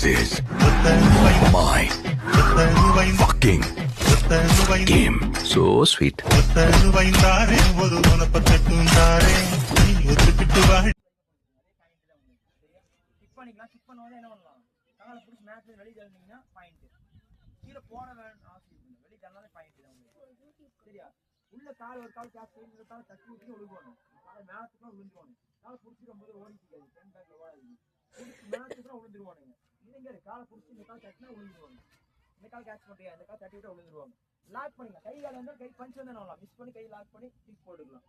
is my fucking game. So sweet. Kick பண்ணும்போது என்ன பண்ணலாம், காலை பிடிச்சி மேட்ல வெளியே தள்ளினீங்கன்னா பாயிண்ட், கீழே போட வேண்டாம் அவசியம் இல்லை, வெளியே தள்ளாலே பாயிண்ட் தான் உங்களுக்கு. சரியா? உள்ள கால் ஒரு கால் கேப் பண்ணி காலை தட்டி விட்டு ஒழுங்குவாங்க, காலை மேலத்துக்குலாம் விழுந்துருவாங்க. காலை பிடிச்சி ரொம்ப ஓடிக்காது, டென் பேக்ல ஓடாது, பிடிச்சி மேலத்துக்குலாம் விழுந்துருவானுங்க. நீங்க காலை பிடிச்சி இந்த கால் தட்டினா விழுந்துருவாங்க, இந்த கால் கேட்ச் பண்ணியா இந்த கால் தட்டி விட்டு விழுந்துருவாங்க. லாக் பண்ணிக்கலாம், கை கால் வந்தால் கை பஞ்ச் வந்து மிஸ் பண்ணி கை லாக் பண்ணி கிக் போட்டுக்கலாம்.